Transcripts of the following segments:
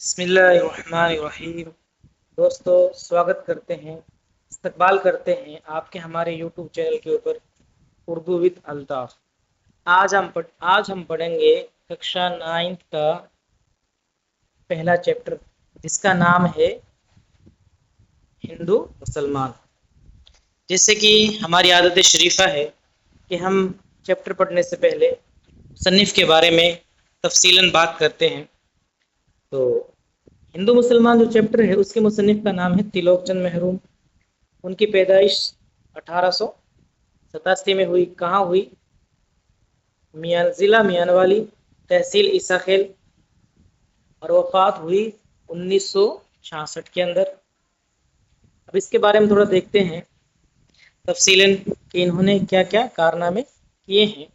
بسم اللہ الرحمن الرحیم۔ دوستو، سواگت کرتے ہیں، استقبال کرتے ہیں آپ کے ہمارے یوٹیوب چینل کے اوپر اردو وتھ الطاف۔ آج ہم پڑھیں گے ککشا 9 کا پہلا چیپٹر، جس کا نام ہے ہندو مسلمان۔ جیسے کہ ہماری عادت شریفہ ہے کہ ہم چیپٹر پڑھنے سے پہلے مصنف کے بارے میں تفصیلاً بات کرتے ہیں۔ تو ہندو مسلمان جو چیپٹر ہے اس کے مصنف کا نام ہے تریلوک چند محروم۔ ان کی پیدائش 1887 میں ہوئی۔ کہاں ہوئی؟ ضلع میانوالی، تحصیل عیسیٰ خیل، اور وفات ہوئی 1966 کے اندر۔ اب اس کے بارے میں تھوڑا دیکھتے ہیں تفصیلاً کہ انہوں نے کیا کیا کارنامے کیے ہیں۔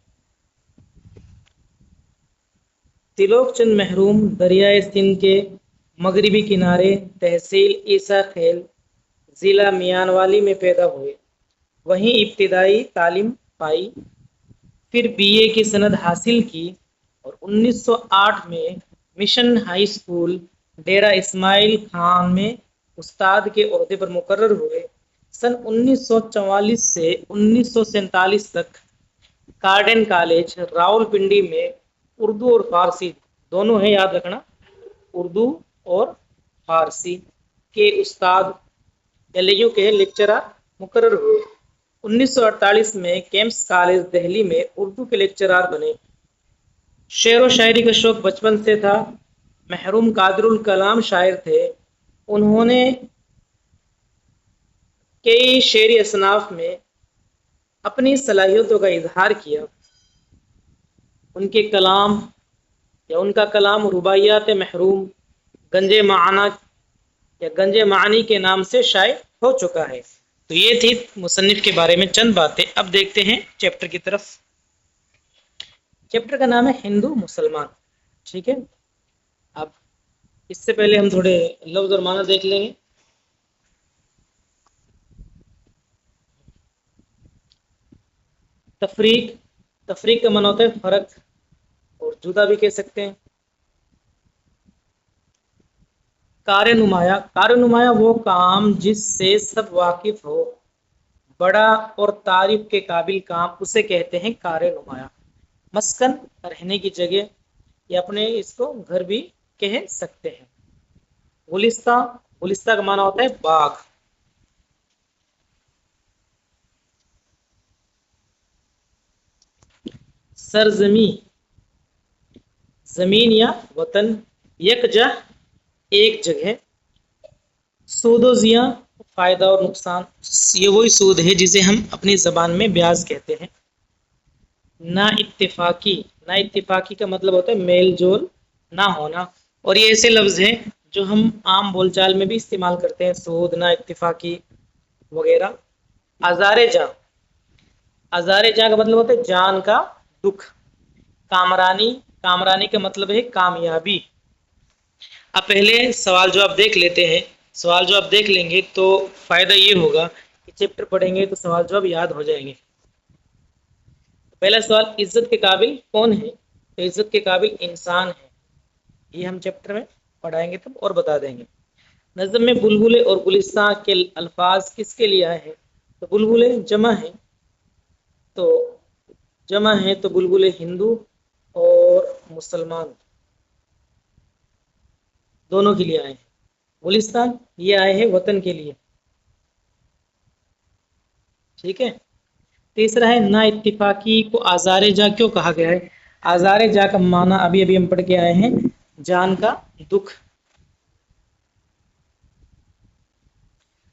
تریلوک چند محروم دریائے سندھ کے مغربی کنارے تحصیل عیسیٰ خیل ضلع میانوالی میں پیدا ہوئے۔ وہیں ابتدائی تعلیم پائی، پھر BA کی سند حاصل کی اور 1908 میں mission high school Dera Ismail Khan میں استاد کے عہدے پر مقرر ہوئے۔ سن 1944 سے 1947 تک کارڈن کالج راولپنڈی میں اردو اور فارسی دونوں ہیں، یاد رکھنا، اردو اور فارسی کے استاد LU کے لیکچرر مقرر ہوئے۔ 1948 میں کیمپس کالج دہلی میں اردو کے لیکچرر بنے۔ شعر و شاعری کا شوق بچپن سے تھا۔ محروم قادر الکلام شاعر تھے۔ انہوں نے کئی شعری اصناف میں اپنی صلاحیتوں کا اظہار کیا۔ ان کا کلام رباعیات محروم، گنج معانی یا گنج معانی کے نام سے شائع ہو چکا ہے۔ تو یہ تھی مصنف کے بارے میں چند باتیں۔ اب دیکھتے ہیں چیپٹر کی طرف۔ چیپٹر کا نام ہے ہندو مسلمان، ٹھیک ہے۔ اب اس سے پہلے ہم تھوڑے لفظ اور معنی دیکھ لیں گے۔ تفریق کا معنی ہوتا ہے فرق، اور جدا بھی کہہ سکتے ہیں۔ کار نمایاں وہ کام جس سے سب واقف ہو، بڑا اور تعریف کے قابل کام اسے کہتے ہیں کار نمایاں۔ مسکن، رہنے کی جگہ، یا اپنے اس کو گھر بھی کہہ سکتے ہیں۔ گلستہ کا معنی ہوتا ہے باغ۔ سرزمین، زمین یا وطن، یکجہ، ایک جگہ۔ سود و زیاں، فائدہ اور نقصان، یہ وہی سود ہے جسے ہم اپنی زبان میں بیاج کہتے ہیں۔ نا اتفاقی کا مطلب ہوتا ہے میل جول نہ ہونا، اور یہ ایسے لفظ ہیں جو ہم عام بول چال میں بھی استعمال کرتے ہیں، سود، نا اتفاقی وغیرہ۔ ازار جاں کا مطلب ہوتا ہے جان کا دکھ۔ کامرانی کا مطلب ہے کامیابی۔ اب پہلے سوال جواب دیکھ لیتے ہیں۔ سوال جواب دیکھ لیں گے تو فائدہ یہ ہوگا کہ چیپٹر پڑھیں گے تو سوال جواب یاد ہو جائیں گے۔ پہلا سوال، عزت کے قابل کون ہے؟ تو عزت کے قابل انسان ہے۔ یہ ہم چیپٹر میں پڑھائیں گے تب اور بتا دیں گے۔ نظم میں بلبلے اور گلستان کے الفاظ کس کے لیے آئے ہیں؟ تو بلبلے جمع ہے تو بلبلے ہندو اور مسلمان دونوں کے لیے آئے ہیں۔ گلستان یہ آئے ہیں وطن کے لیے، ٹھیک ہے۔ تیسرا ہے نا اتفاقی کو آزار جاں کیوں کہا گیا ہے؟ آزار جاں کا معنی ابھی ہم پڑھ کے آئے ہیں، جان کا دکھ۔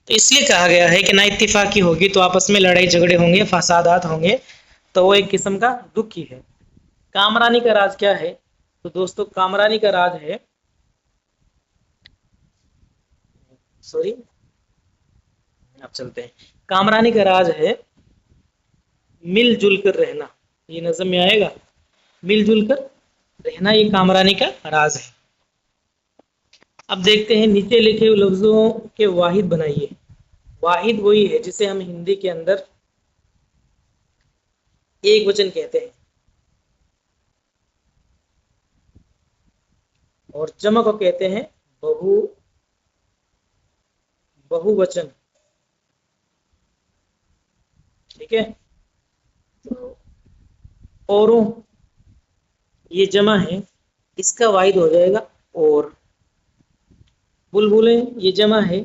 تو اس لیے کہا گیا ہے کہ نا اتفاقی ہوگی تو آپس میں لڑائی جھگڑے ہوں گے، فسادات ہوں گے، تو وہ ایک قسم کا دکھ ہی ہے۔ کامرانی کا راز کیا ہے؟ تو دوستو کامرانی کا راز ہے اب چلتے ہیں۔ کامرانی کا راز ہے مل جل کر رہنا۔ یہ نظم میں آئے گا، مل جل کر رہنا، یہ کامرانی کا راز ہے۔ اب دیکھتے ہیں نیچے لکھے ہوئے لفظوں کے واحد بنائیے۔ واحد وہی ہے جسے ہم ہندی کے اندر ایک وچن کہتے ہیں، اور جمع کو کہتے ہیں बहुवचन, ठीक है। तो औरों ये जमा है, इसका वाहिद हो जाएगा और। बुलबुलें ये जमा है,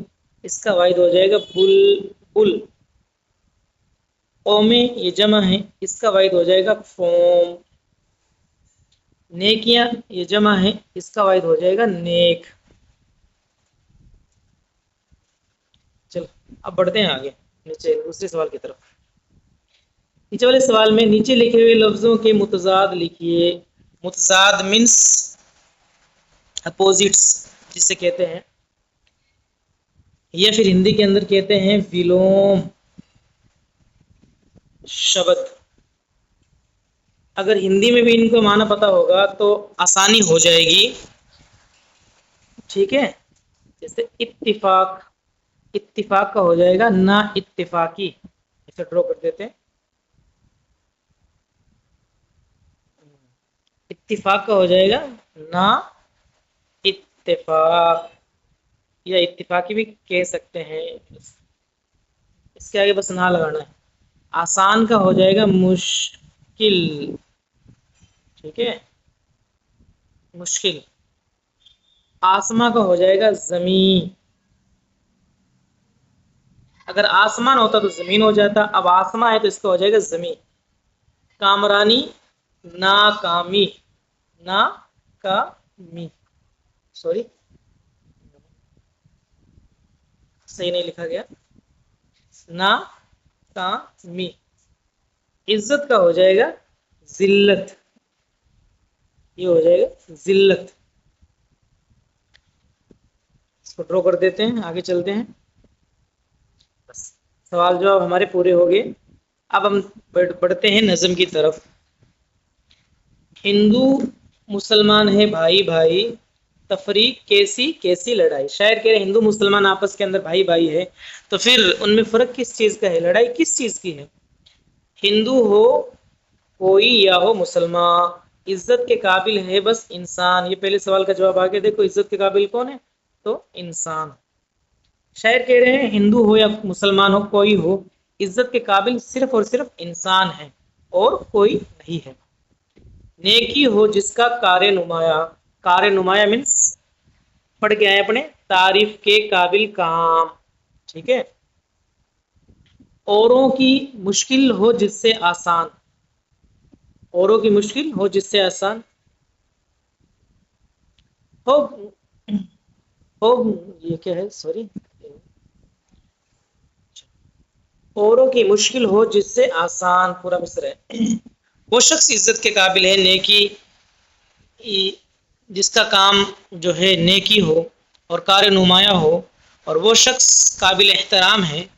इसका वाहिद हो जाएगा बुलबुल। कौमें ये जमा है, इसका वाहिद हो जाएगा कौम। नेकियां ये जमा है, इसका वाहिद हो जाएगा नेक। चलो अब बढ़ते हैं आगे नीचे दूसरे सवाल की तरफ। नीचे वाले सवाल में नीचे लिखे हुए लफ्जों के मुतजाद लिखिए। मुतजाद मीन्स अपोजिट्स जिसे कहते हैं, या फिर हिंदी के अंदर कहते हैं विलोम शब्द। अगर हिंदी में भी इनको माना पता होगा तो आसानी हो जाएगी, ठीक है। जैसे इत्तिफाक, इत्तिफाक का हो जाएगा ना इत्तिफाकी, इसे ड्रॉ कर देते हैं। इत्तिफाक का हो जाएगा ना इत्तिफाक, या इत्तिफाकी भी कह सकते हैं, इसके आगे बस ना लगाना है। आसान का हो जाएगा मुश्किल, ठीक है, मुश्किल। आसमा का हो जाएगा जमीन। अगर आसमान होता तो जमीन हो जाता, अब आसमा है तो इसका हो जाएगा जमीन। कामरानी नाकामी, नाकामी, सॉरी सही नहीं लिखा गया, नाकामी। इज्जत का हो जाएगा जिल्लत, ये हो जाएगा जिल्लत। इसको ड्रॉ कर देते हैं, आगे चलते हैं। बस सवाल जवाब हमारे पूरे हो गए। अब हम बढ़ते हैं नज़म की तरफ। हिंदू मुसलमान है भाई भाई, तफरीक कैसी कैसी लड़ाई। शायर कह रहे हिंदू मुसलमान आपस के अंदर भाई भाई है, तो फिर उनमें फर्क किस चीज का है, लड़ाई किस चीज की है। हिंदू हो कोई या हो मुसलमान, इज्जत के काबिल है बस इंसान। ये पहले सवाल का जवाब आगे देखो, इज्जत के काबिल कौन है, तो इंसान। शायर कह रहे हैं हिंदू हो या मुसलमान हो कोई हो, इज्जत के काबिल सिर्फ और सिर्फ इंसान है और कोई नहीं है। नेकी हो जिसका कारे नुमाया, कारे नुमाया मीन्स पढ़ के आए अपने, तारीफ के काबिल काम, ठीक है। औरों की मुश्किल हो जिससे आसान, औरों की मुश्किल हो जिससे आसान। हो ये क्या है, सॉरी, औरों की मुश्किल हो जिससे आसान, पूरा मिसर है। वो शख्स इज्जत के काबिल है, नेकी जिसका काम जो है नेकी हो और कार नुमाया हो, और वो शख्स काबिल एहतराम है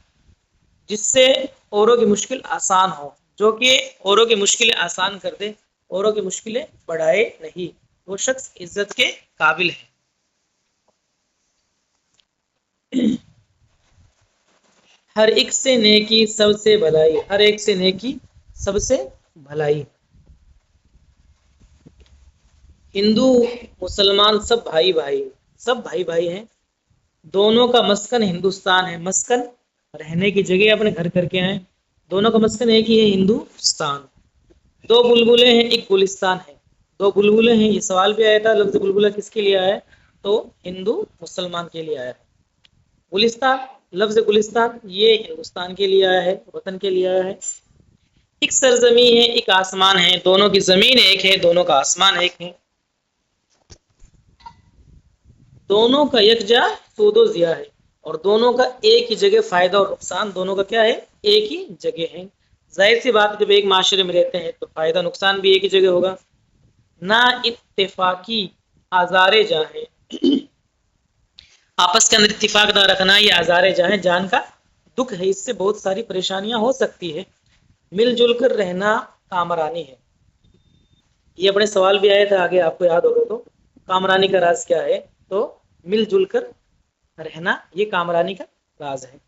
जिससे औरों की मुश्किल आसान हो, जो कि औरों की मुश्किलें आसान कर दे, औरों की मुश्किलें बढ़ाए नहीं, वो शख्स इज्जत के काबिल है। हर एक से नेकी सबसे भलाई, हर एक से नेकी सबसे भलाई। हिंदू मुसलमान सब भाई भाई, सब भाई भाई हैं। दोनों का मस्कन हिंदुस्तान है, मस्कन रहने की जगह अपने घर करके आए, दोनों का मस्कन एक ही है, हिंदुस्तान। दो बुलबुलें हैं एक गुलिस्तान है, दो बुलबुलें हैं, ये सवाल भी आया था, लफ्ज बुलबुला किसके लिए आया है, तो हिंदू मुसलमान के लिए आया है। गुलिस्तान, लफ्ज गुलिस्तान ये हिंदुस्तान के लिए आया है, वतन के लिए आया है। एक सरजमी है एक आसमान है, दोनों की जमीन एक है, दोनों का आसमान एक है। दोनों का यकजा सूदो जिया है, और दोनों का एक ही जगह फायदा और नुकसान, दोनों का क्या है, एक ही जगह है। जाहिर सी बात, जब एक माशरे में रहते हैं तो फायदा नुकसान भी एक ही जगह होगा। ना इत्तेफाकी आजारे जहाँ है, आपस के अंदर इत्तिफाक ना रखना, ये आजारे जहाँ है, जान का दुख है, इससे बहुत सारी परेशानियां हो सकती है। मिलजुल कर रहना कामरानी है, ये अपने सवाल भी आए थे आगे, आपको याद होगा तो। कामरानी का राज क्या है, तो मिलजुल कर रहना, ये कामरानी का राज है।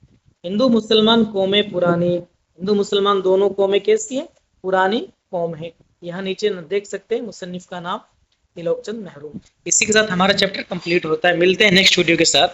हिंदू मुसलमान कौमें पुरानी, हिंदू मुसलमान दोनों कौमें कैसी हैं, पुरानी कौम है। यहाँ नीचे देख सकते हैं मुसन्निफ का नाम, तिलोक चंद महरूम। इसी के साथ हमारा चैप्टर कंप्लीट होता है। मिलते हैं नेक्स्ट वीडियो के साथ।